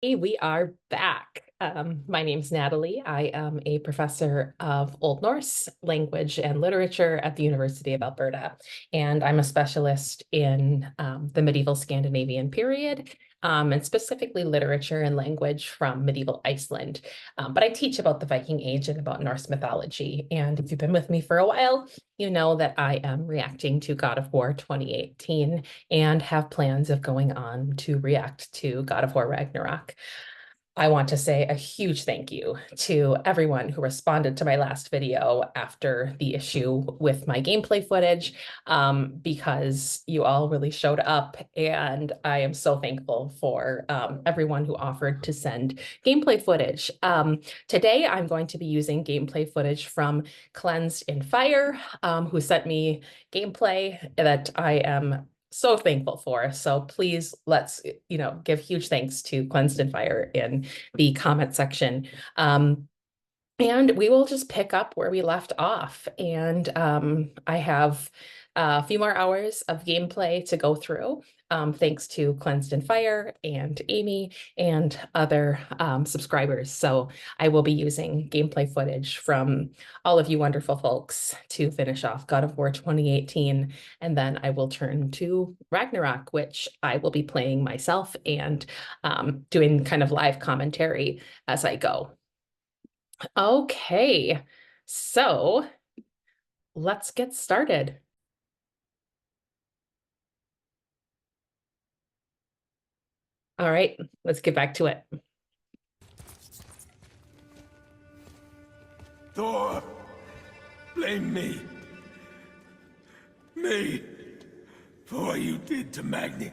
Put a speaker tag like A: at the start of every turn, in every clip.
A: Hey, we are back. My name's Natalie. I am a professor of Old Norse language and literature at the University of Alberta, and I'm a specialist in the medieval Scandinavian period, and specifically literature and language from medieval Iceland. But I teach about the Viking Age and about Norse mythology. And if you've been with me for a while, you know that I am reacting to God of War 2018 and have plans of going on to react to God of War Ragnarok. I want to say a huge thank you to everyone who responded to my last video after the issue with my gameplay footage, because you all really showed up, and I am so thankful for everyone who offered to send gameplay footage. Today, I'm going to be using gameplay footage from Cleansed in Fire, who sent me gameplay that I am so thankful for. So please let's, give huge thanks to Cleansed in Fire in the comment section. And we will just pick up where we left off. And I have a few more hours of gameplay to go through, thanks to Cleansed in Fire and Amy and other subscribers. So I will be using gameplay footage from all of you wonderful folks to finish off God of War 2018. And then I will turn to Ragnarok, which I will be playing myself and doing kind of live commentary as I go. Okay, so let's get started. All right, let's get back to it.
B: Thor, blame me. Me, for what you did to Magni.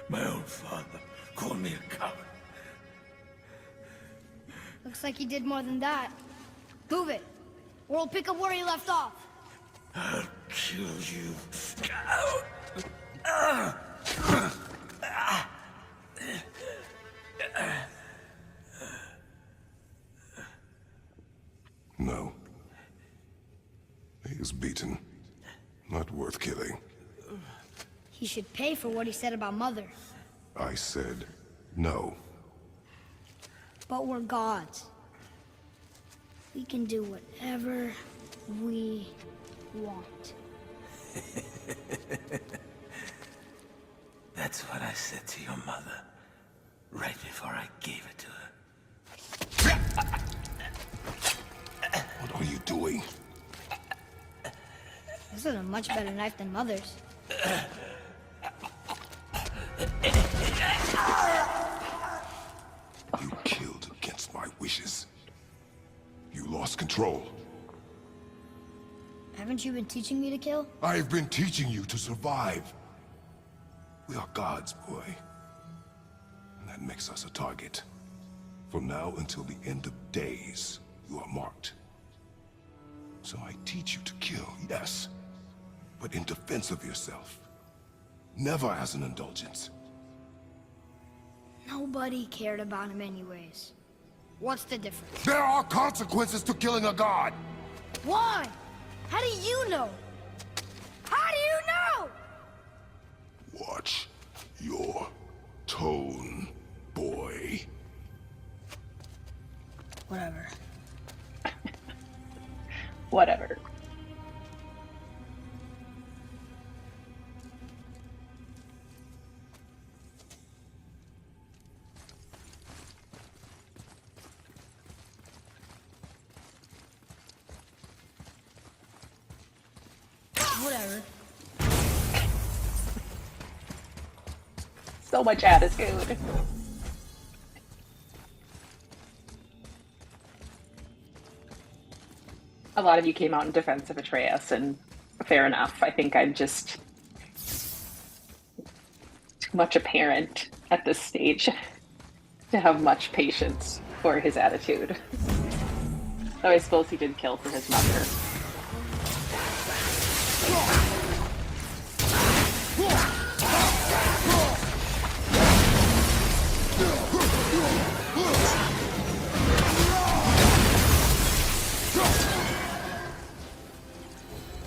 B: My own father called me a coward.
C: Looks like he did more than that. Move it, or we'll pick up where he left off.
B: I'll kill you.
D: No. He is beaten. Not worth killing.
C: He should pay for what he said about Mother.
D: I said no.
C: But we're gods. We can do whatever we want.
B: That's what I said to your mother, right before I gave it to her.
D: What are you doing?
C: This is a much better knife than Mother's.
D: You killed against my wishes. You lost control.
C: Haven't you been teaching me to kill?
D: I have been teaching you to survive. We are gods, boy. And that makes us a target. From now until the end of days, you are marked. So I teach you to kill, yes, but in defense of yourself. Never as an indulgence.
C: Nobody cared about him anyways. What's the difference?
D: There are consequences to killing a god!
C: Why? How do you know? How do you know?
D: Watch your tone, boy.
C: Whatever.
A: Whatever.
C: Whatever.
A: So much attitude. A lot of you came out in defense of Atreus, and fair enough. I think I'm just too much a parent at this stage to have much patience for his attitude. Though I suppose he did kill for his mother.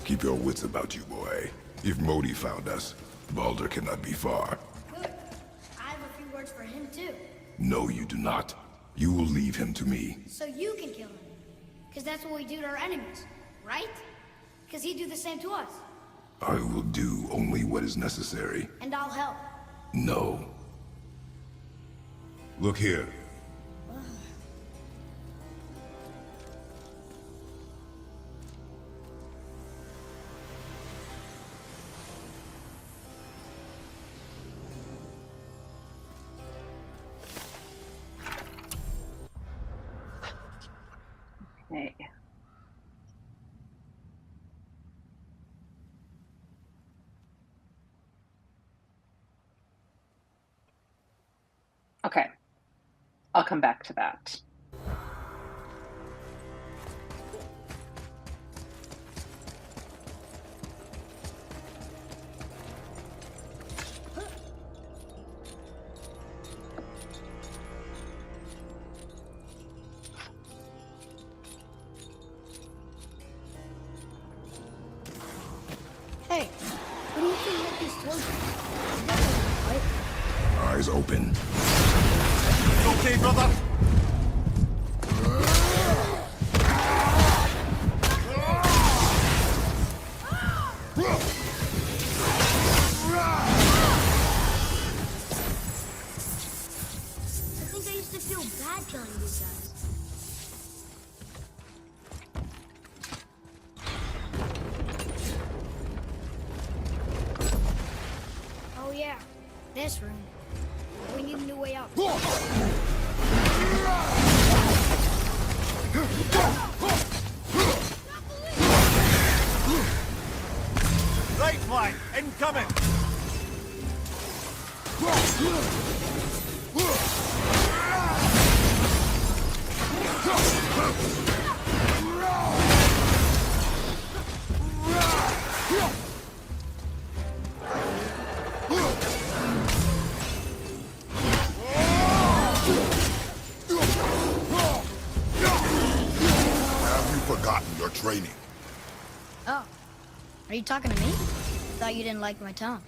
D: Keep your wits about you, boy. If Modi found us, Baldur cannot be far.
C: Good. I have a few words for him, too.
D: No, you do not. You will leave him to me.
C: So you can kill him. Because that's what we do to our enemies, right? Because he'd do the same to us.
D: I will do only what is necessary.
C: And I'll help.
D: No. Look here.
E: Okay. Okay. I'll come back to that.
C: Hey, what do you think Loki's told you? He's definitely right.
D: Eyes open.
B: Okay, brother.
C: I think I used to feel bad killing these guys. Oh yeah, this room. We need a new way out.
B: Right flank, incoming.
D: Have you forgotten your training?
C: Oh, are you talking to me? Thought you didn't like my tone.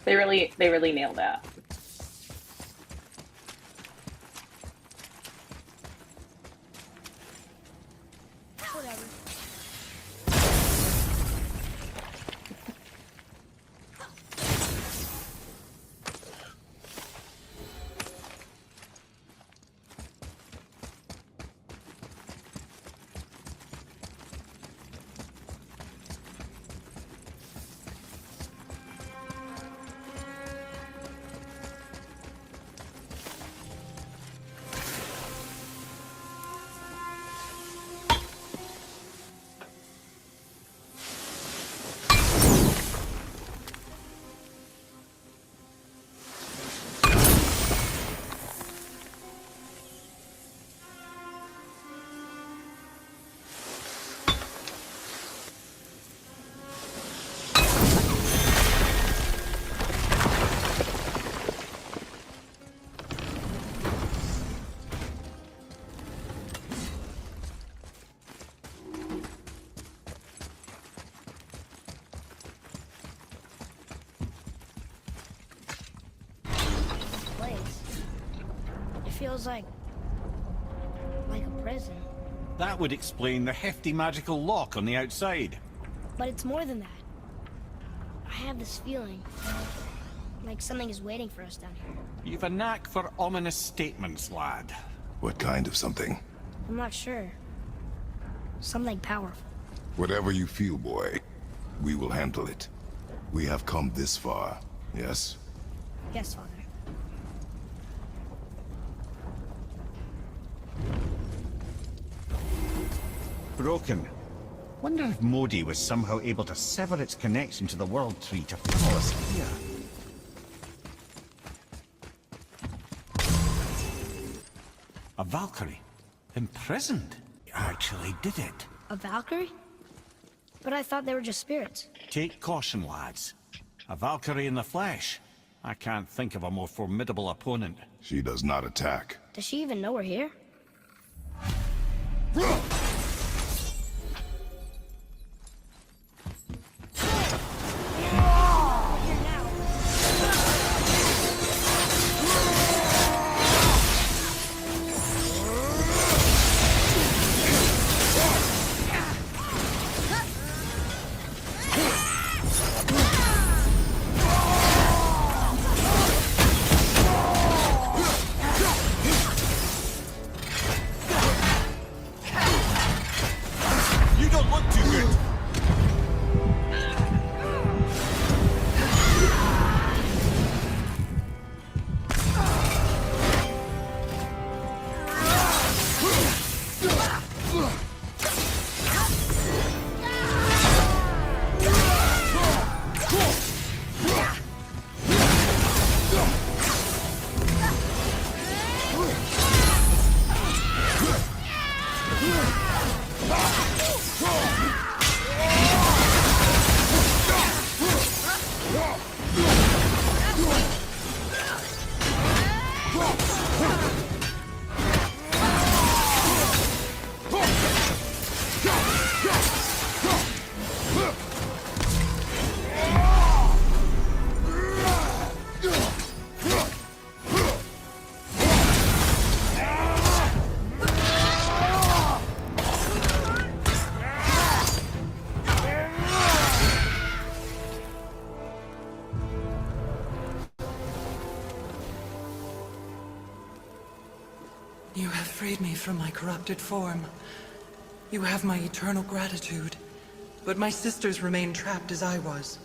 E: They really nailed that.
C: Whatever. Feels like a prison.
B: That would explain the hefty magical lock on the outside.
C: But it's more than that. I have this feeling like something is waiting for us down here.
B: You've a knack for ominous statements, lad.
D: What kind of something?
C: I'm not sure. Something powerful.
D: Whatever you feel, boy, we will handle it. We have come this far, yes?
C: Yes, Father.
B: Broken. Wonder if Modi was somehow able to sever its connection to the World Tree to funnel us here. A Valkyrie? Imprisoned? You actually did it.
C: A Valkyrie? But I thought they were just spirits.
B: Take caution, lads. A Valkyrie in the flesh. I can't think of a more formidable opponent.
D: She does not attack.
C: Does she even know we're here?
F: You have freed me from my corrupted form. You have my eternal gratitude. But my sisters remain trapped as I was.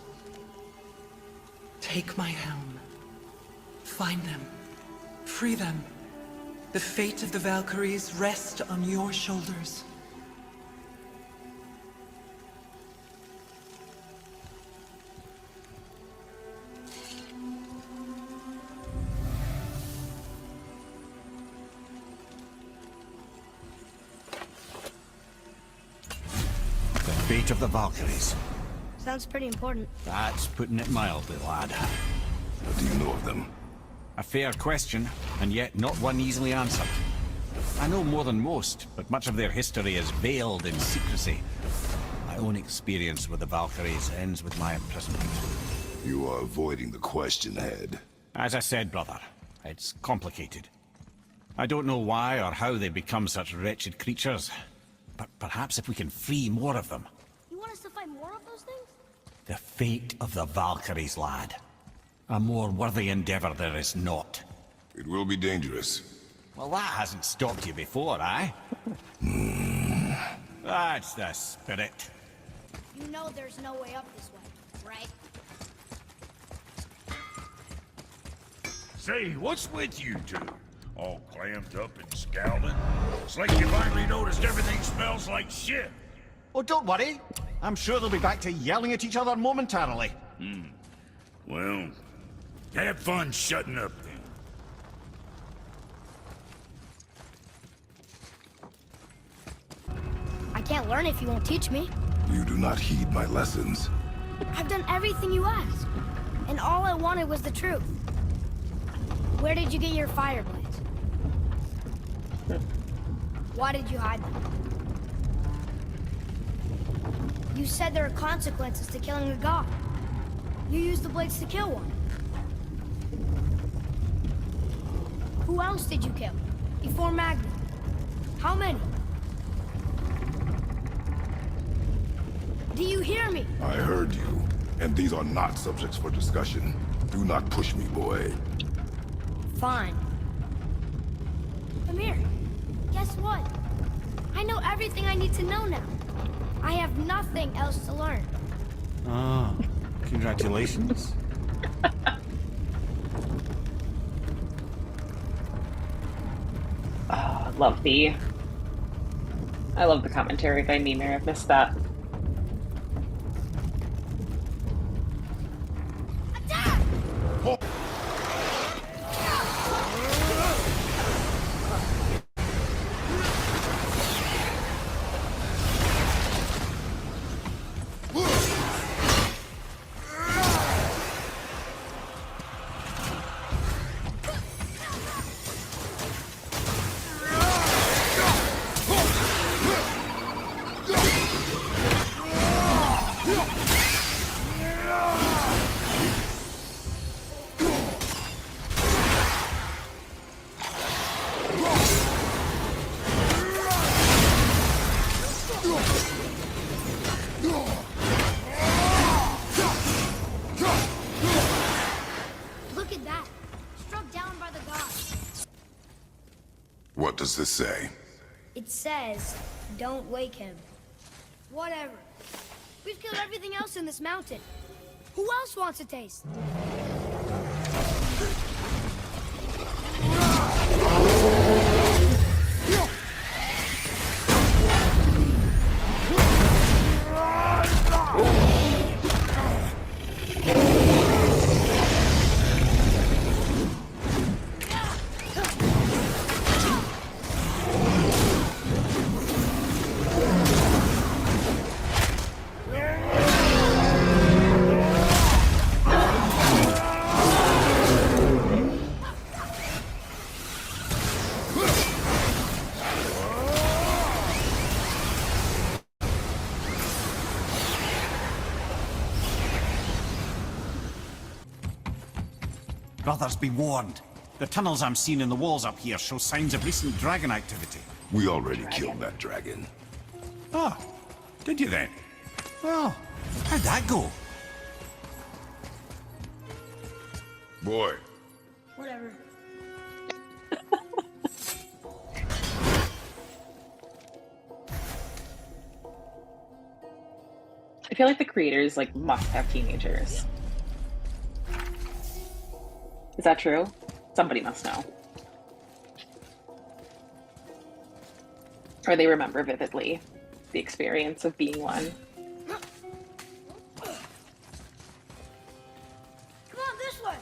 F: Take my helm. Find them. Free them. The fate of the Valkyries rests on your shoulders.
G: The fate of the Valkyries.
C: Sounds pretty important.
G: That's putting it mildly, lad.
D: What do you know of them?
G: A fair question, and yet not one easily answered. I know more than most, but much of their history is veiled in secrecy. My own experience with the Valkyries ends with my imprisonment.
D: You are avoiding the question, Head.
G: As I said, brother, it's complicated. I don't know why or how they become such wretched creatures, but perhaps if we can free more of them.
C: You want us to fight more of those things?
G: The fate of the Valkyries, lad. A more worthy endeavor there is not.
D: It will be dangerous.
G: Well, that hasn't stopped you before, eh? That's the spirit.
C: You know there's no way up this way, right?
B: Say, what's with you two? All clammed up and scowling? It's like you finally noticed everything smells like shit.
G: Oh, don't worry. I'm sure they'll be back to yelling at each other momentarily.
B: Well, have fun shutting up then.
C: I can't learn if you won't teach me.
D: You do not heed my lessons.
C: I've done everything you asked, and all I wanted was the truth. Where did you get your fire blades? Why did you hide them? You said there are consequences to killing a god. You used the blades to kill one. Who else did you kill? Before Magni? How many? Do you hear me?
D: I heard you, and these are not subjects for discussion. Do not push me, boy.
C: Fine. Come here. Guess what? I know everything I need to know now. I have nothing else to learn.
G: Ah, congratulations.
E: Oh, I love the commentary by Mimir. I've missed that.
C: Attack! Look at that. Struck down by the gods.
D: What does this say?
C: It says, don't wake him. Whatever. We've killed everything else in this mountain. Who else wants a taste?
G: Brothers, be warned. The tunnels I'm seeing in the walls up here show signs of recent dragon activity.
D: We already killed that dragon.
G: Oh, did you then? Well, how'd that go?
D: Boy,
C: Whatever.
E: I feel like the creators like must have teenagers. Is that true? Somebody must know. Or they remember vividly the experience of being one.
C: Come on, this way!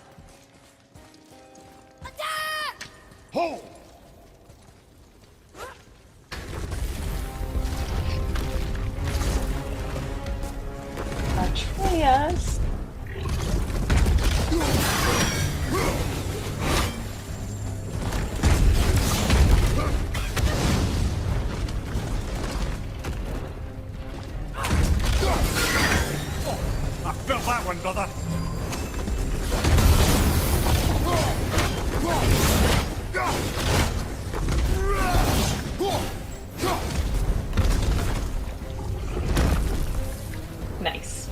C: Attack!
D: Hold!
E: Atreus.
G: I felt that one, brother.
E: Nice.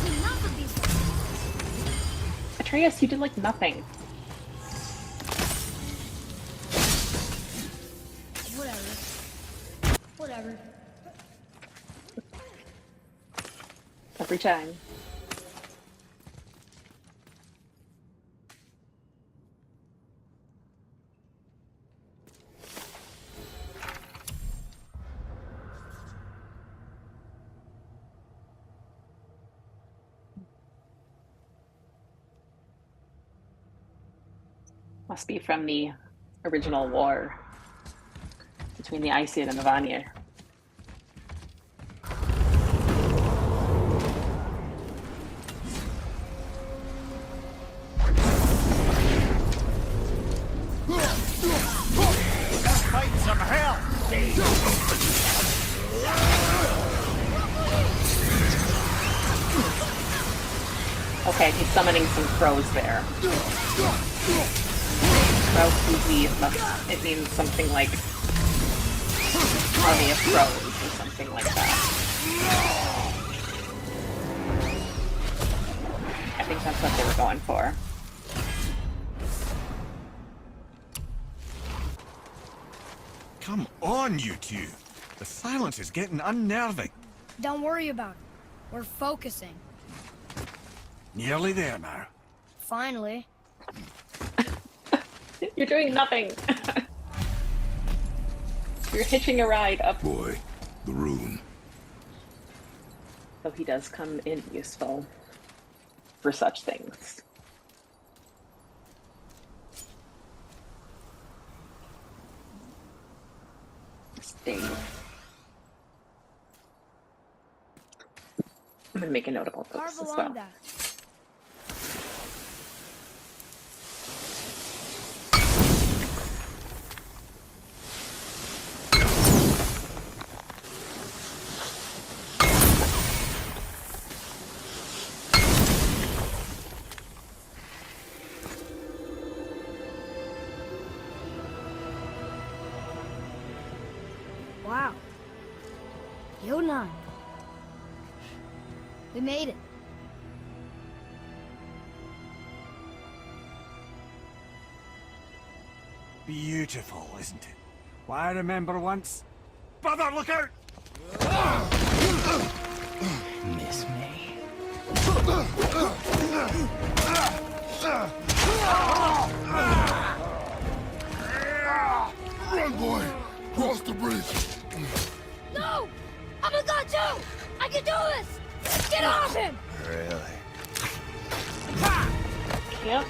C: Enough of these.
E: Atreus, you did like nothing.
C: Whatever.
E: Every time. Must be from the original war between the Aesir and the Vanir.
G: Fight some hell!
E: Okay, he's summoning some crows there. It means something like army of crows or something like that. I think that's what they were going for.
G: Come on, you two. The silence is getting unnerving.
C: Don't worry about it. We're focusing.
G: Nearly there now.
C: Finally.
E: You're doing nothing. You're hitching a ride up.
D: Boy, the rune.
E: So he does come in useful for such things. Stay. I'm gonna make a note about
C: Carve
E: this as
C: along
E: well.
C: that. Wow. Yonan. We made it.
G: Beautiful, isn't it? Why, I remember once... Brother, look out!
B: Miss me.
D: Run, boy! Cross the bridge!
C: No! I'm a god too! I can do this! Get off him!
B: Really?
E: Yep.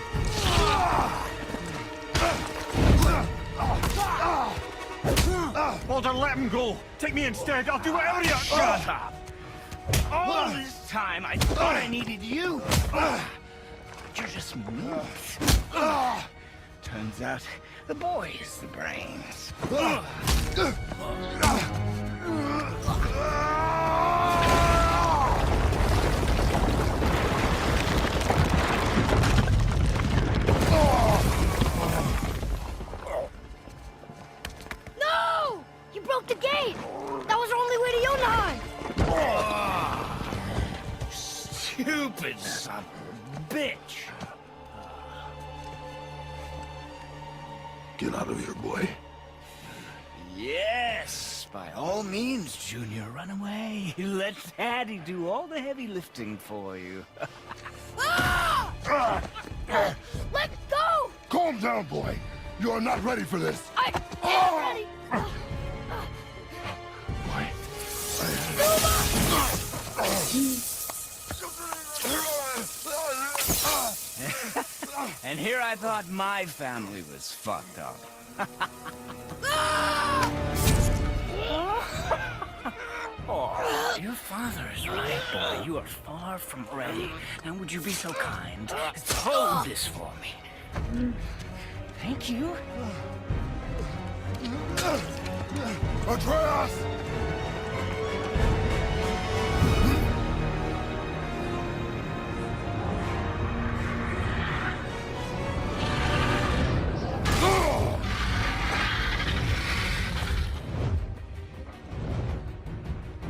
G: Baldur, let him go! Take me instead, I'll do whatever you...
B: Shut up! All this time I thought I needed you. But you're just meat. Turns out the boy is the brains.
C: No! You broke the gate! That was our only way to Jotunheim!
B: Stupid son of a bitch.
D: Get out of here, boy.
B: Yes, By all means, Junior, run away. Let Daddy do all the heavy lifting for you.
C: Let go!
D: Calm down, boy. You are not ready for this.
C: I am ready!
B: And here I thought my family was fucked up. Oh, your father is right, boy. You are far from ready. Now, would you be so kind as to hold this for me? Thank you.
D: Atreus!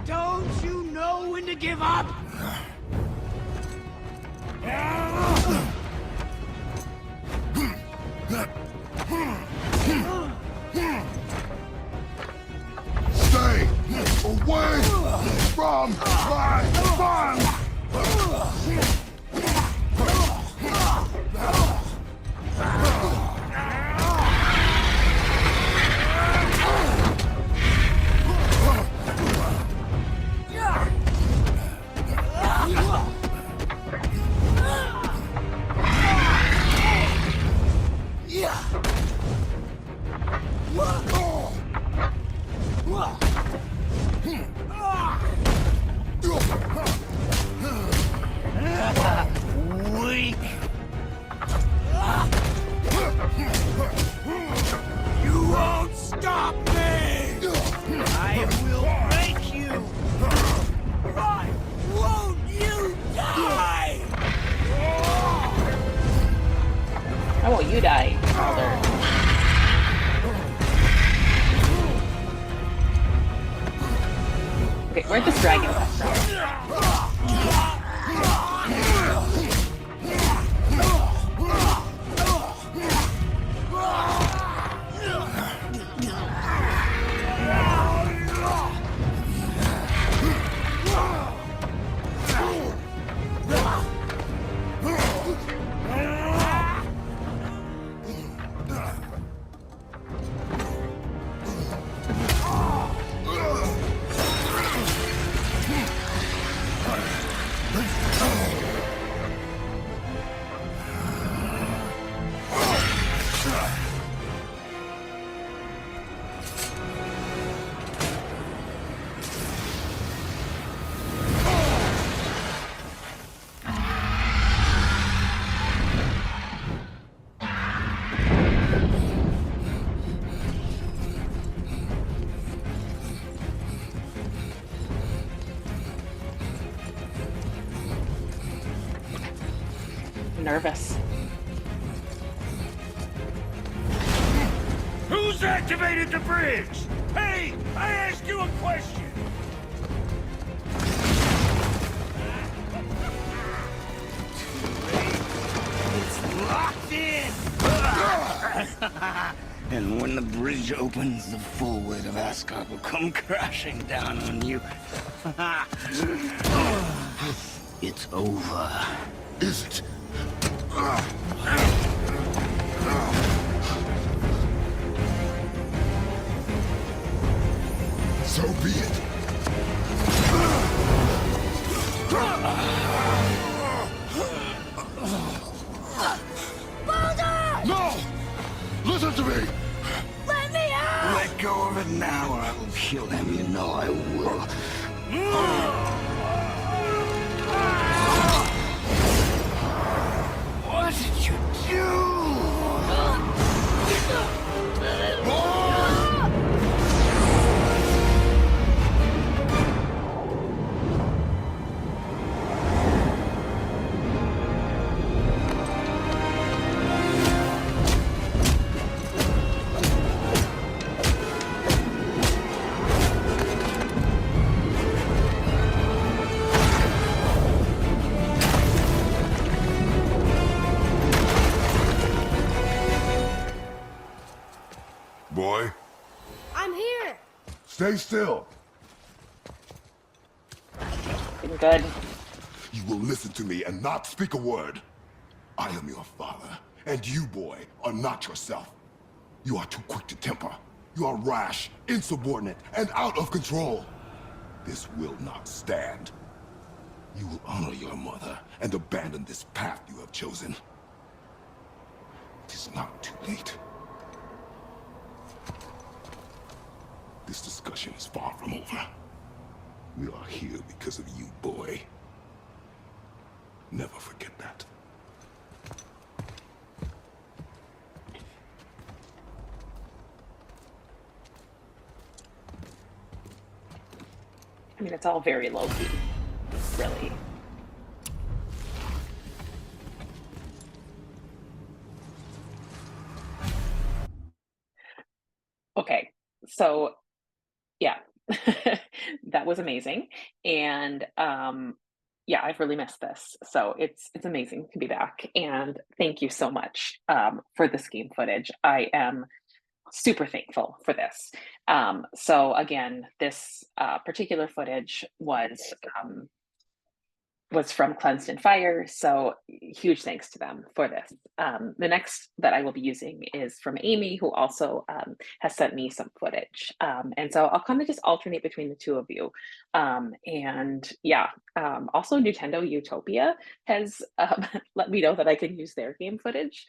B: Don't you know when to give up?
D: Stay away from my son!
B: Weak. You won't stop me! I will break you! Why won't you die?
E: How will you die, Baldur? Okay, where'd this dragon come from? Nervous.
B: Who's activated the bridge? Hey, I asked you a question! It's locked in! And when the bridge opens, the full weight of Asgard will come crashing down on you. It's over.
D: Is it? So be it.
C: Baldur!
D: No! Listen to me!
C: Let me out!
B: Let go of it now or I will kill him. You know I will. What did you do?
D: Stay still.
E: Been good.
D: You will listen to me and not speak a word. I am your father, and you, boy, are not yourself. You are too quick to temper. You are rash, insubordinate, and out of control. This will not stand. You will honor your mother and abandon this path you have chosen. It is not too late. This discussion is far from over. We are here because of you, boy. Never forget that.
E: I mean, it's all very low-key, really. Okay, so yeah, that was amazing. And yeah, I've really missed this. So it's amazing to be back. And thank you so much for this game footage. I am super thankful for this. So again, this particular footage was from Cleansed in Fire, so huge thanks to them for this. The next that I will be using is from Amy, who also has sent me some footage. And so I'll kind of just alternate between the two of you. And yeah, also Nintendo Utopia has let me know that I can use their game footage,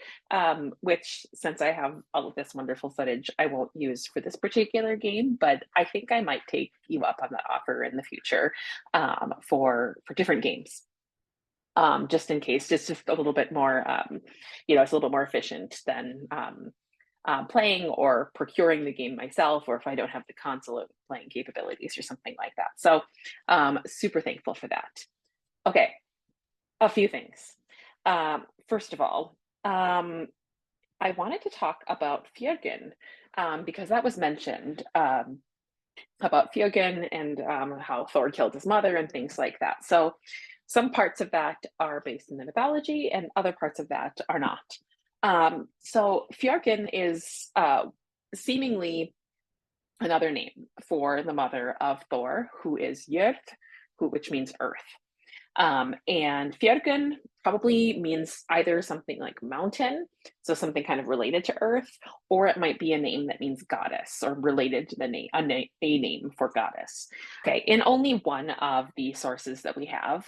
E: which, since I have all of this wonderful footage, I won't use for this particular game, but I think I might take you up on that offer in the future for different games. Just in case, it's just a little bit more, it's a little more efficient than playing or procuring the game myself, or if I don't have the console playing capabilities or something like that. So super thankful for that. Okay, a few things. First of all, I wanted to talk about Fjörgen, because that was mentioned about Fjörgen and how Thor killed his mother and things like that. So some parts of that are based in the mythology and other parts of that are not. So Fjörgen is seemingly another name for the mother of Thor, who is Jörð, which means earth. And Fjörgen probably means either something like mountain, so something kind of related to earth, or it might be a name that means goddess or related to the name, a name for goddess. Okay, in only one of the sources that we have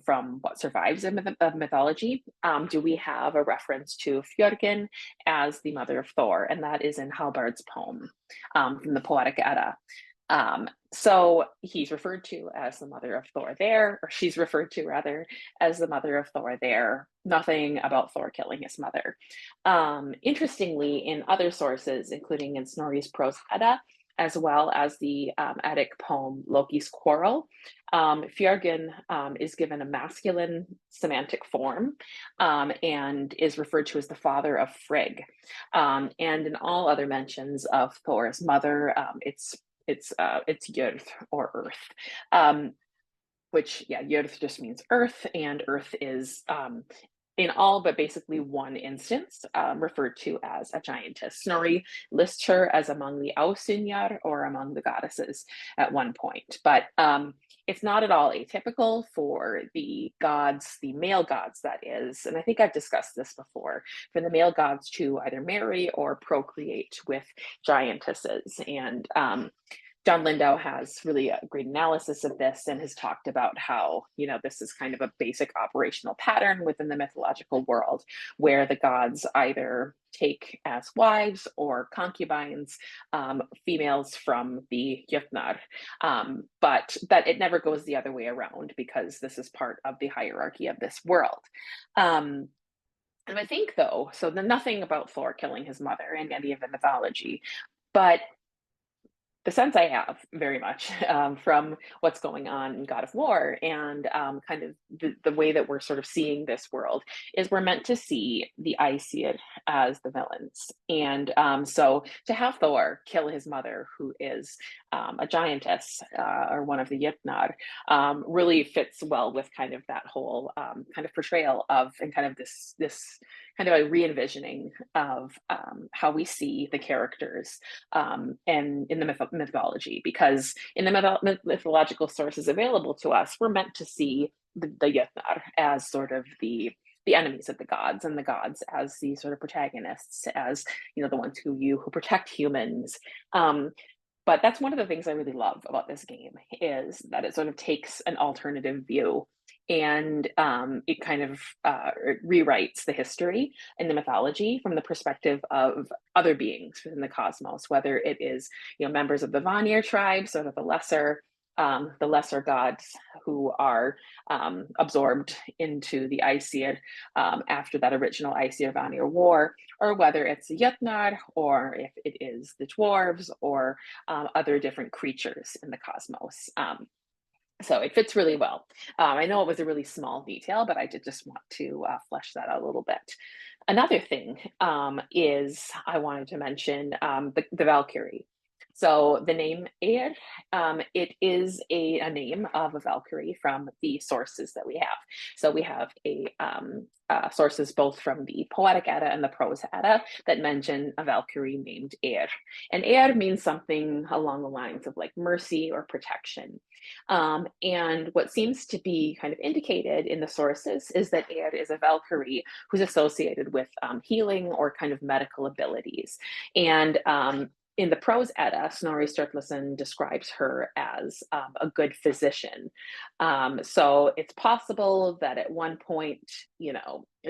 E: from what survives of mythology, do we have a reference to Fjörgen as the mother of Thor, and that is in Hallbard's poem from the Poetic Edda. So he's referred to as the mother of Thor there, or she's referred to rather as the mother of Thor there. Nothing about Thor killing his mother. Interestingly, in other sources, including in Snorri's Prose Edda, as well as the Eddic poem Loki's Quarrel, Fjörgen is given a masculine semantic form and is referred to as the father of Frigg. And in all other mentions of Thor's mother, it's Jörð or earth, which, yeah, Jörð just means earth, and earth is in all but basically one instance referred to as a giantess. Snorri lists her as among the Ausinjar, or among the goddesses, at one point, but it's not at all atypical for the gods, the male gods that is, and I think I've discussed this before, for the male gods to either marry or procreate with giantesses. And John Lindau has really a great analysis of this and has talked about how, this is kind of a basic operational pattern within the mythological world, where the gods either take as wives or concubines females from the Jötnar, but that it never goes the other way around, because this is part of the hierarchy of this world. And I think, though, so nothing about Thor killing his mother in any of the mythology, but the sense I have very much from what's going on in God of War and kind of the way that we're sort of seeing this world is we're meant to see the Aesir as the villains. And so to have Thor kill his mother, who is a giantess or one of the Jötnar, really fits well with kind of that whole kind of portrayal of, and kind of this kind of a re-envisioning of how we see the characters and in the mythology, because in the mythological sources available to us, we're meant to see the Jötnar as sort of the enemies of the gods, and the gods as the sort of protagonists, as the ones who protect humans. But that's one of the things I really love about this game, is that it sort of takes an alternative view, and it kind of rewrites the history and the mythology from the perspective of other beings within the cosmos, whether it is members of the Vanir tribe, sort of the lesser gods who are absorbed into the Aesir after that original Aesir-Vanir war, or whether it's the Jötnar, or if it is the dwarves, or other different creatures in the cosmos. So it fits really well. I know it was a really small detail, but I did just want to flesh that out a little bit. Another thing is I wanted to mention the Valkyrie. So the name Eir, it is a name of a Valkyrie from the sources that we have. So we have sources both from the Poetic Edda and the Prose Edda that mention a Valkyrie named Eir. And Eir means something along the lines of like mercy or protection. And what seems to be kind of indicated in the sources is that Eir is a Valkyrie who's associated with healing or kind of medical abilities. And in the Prose Edda, Snorri Sturluson describes her as a good physician. So it's possible that at one point,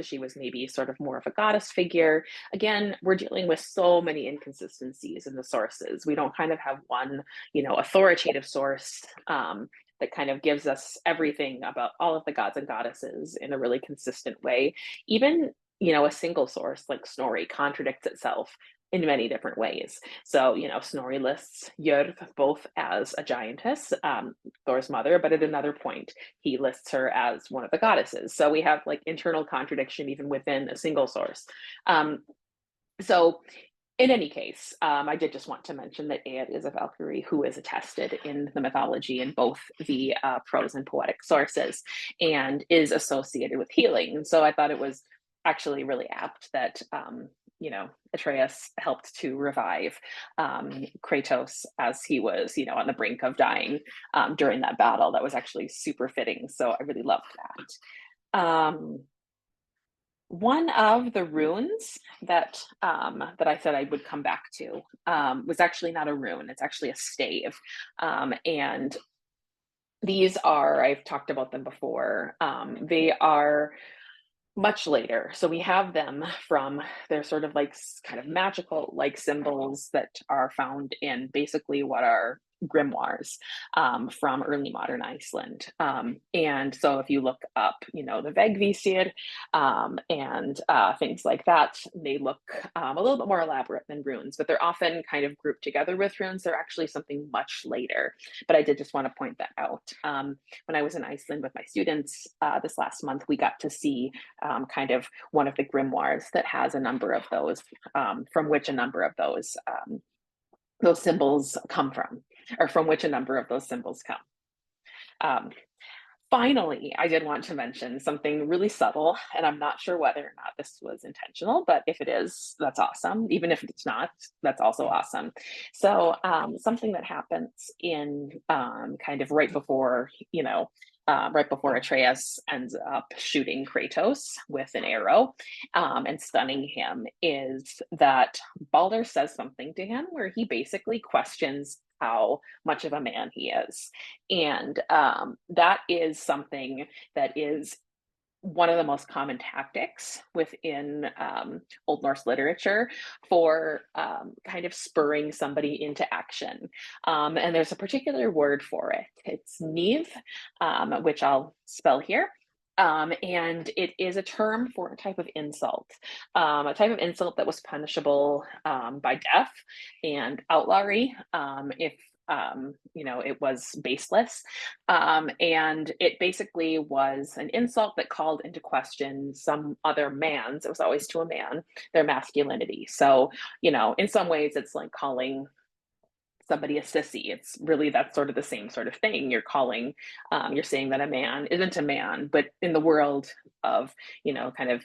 E: she was maybe sort of more of a goddess figure. Again, we're dealing with so many inconsistencies in the sources. We don't kind of have one, authoritative source that kind of gives us everything about all of the gods and goddesses in a really consistent way. Even, a single source like Snorri contradicts itself in many different ways. So, Snorri lists Jörð both as a giantess, Thor's mother, but at another point, he lists her as one of the goddesses. So we have like internal contradiction even within a single source. So in any case, I did just want to mention that Eir is a Valkyrie who is attested in the mythology in both the prose and poetic sources, and is associated with healing. And so I thought it was actually really apt that Atreus helped to revive Kratos as he was, on the brink of dying during that battle. That was actually super fitting. So I really loved that. One of the runes that I said I would come back to was actually not a rune. It's actually a stave. And these are, I've talked about them before. They are much later. So we have them from, they're sort of like kind of magical like symbols that are found in basically what are grimoires from early modern Iceland. And so if you look up, the Vegvisir and things like that, they look a little bit more elaborate than runes, but they're often kind of grouped together with runes. They're actually something much later, but I did just want to point that out. When I was in Iceland with my students this last month, we got to see kind of one of the grimoires that has a number of those, from which a number of those symbols come from, or from which a number of those symbols come. Finally, I did want to mention something really subtle, and I'm not sure whether or not this was intentional, but if it is, that's awesome. Even if it's not, that's also awesome. So something that happens in kind of right before Atreus ends up shooting Kratos with an arrow and stunning him is that Baldur says something to him where he basically questions how much of a man he is. And that is something that is one of the most common tactics within Old Norse literature for kind of spurring somebody into action. And there's a particular word for it. It's niv, which I'll spell here. And it is a term for a type of insult that was punishable by death and outlawry if it was baseless. And it basically was an insult that called into question some other man's, it was always to a man, their masculinity. So, in some ways it's like calling somebody a sissy. It's really, that's sort of the same sort of thing. You're calling, you're saying that a man isn't a man, but in the world of, kind of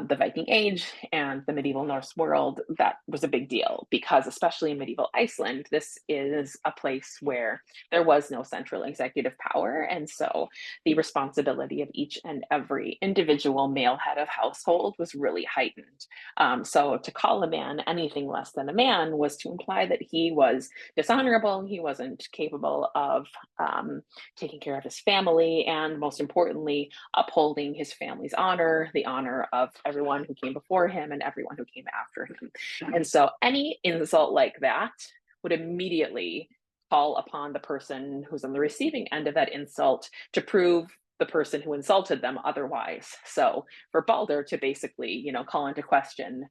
E: the Viking Age and the medieval Norse world, that was a big deal because, especially in medieval Iceland, this is a place where there was no central executive power. And so the responsibility of each and every individual male head of household was really heightened. So to call a man anything less than a man was to imply that he was dishonorable, he wasn't capable of taking care of his family, and most importantly, upholding his family's honor, the honor of everyone who came before him and everyone who came after him. And so any insult like that would immediately call upon the person who's on the receiving end of that insult to prove the person who insulted them otherwise. So for Baldur to basically, call into question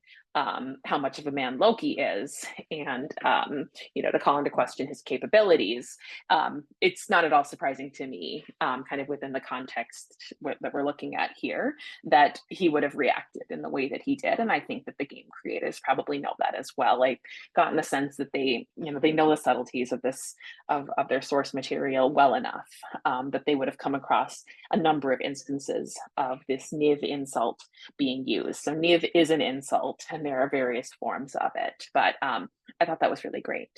E: how much of a man Loki is, and to call into question his capabilities, it's not at all surprising to me, kind of within the context that we're looking at here, that he would have reacted in the way that he did. And I think that the game creators probably know that as well. Like, gotten the sense that they know the subtleties of this of their source material well enough, that they would have come across a number of instances of this Niv insult being used. So Niv is an insult, and there are various forms of it, but I thought that was really great.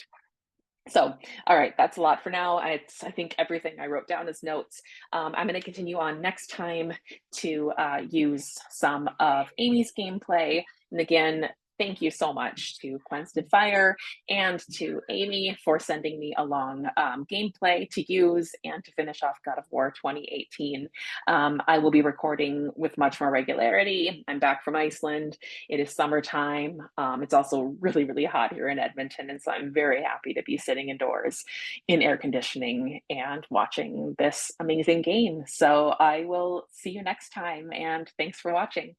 E: So, all right, that's a lot for now. I think everything I wrote down as notes. I'm going to continue on next time to use some of Amy's gameplay. And again, thank you so much to Cleansed in Fire and to Amy for sending me along gameplay to use and to finish off God of War 2018. I will be recording with much more regularity. I'm back from Iceland. It is summertime. It's also really, really hot here in Edmonton. And so I'm very happy to be sitting indoors in air conditioning and watching this amazing game. So I will see you next time, and thanks for watching.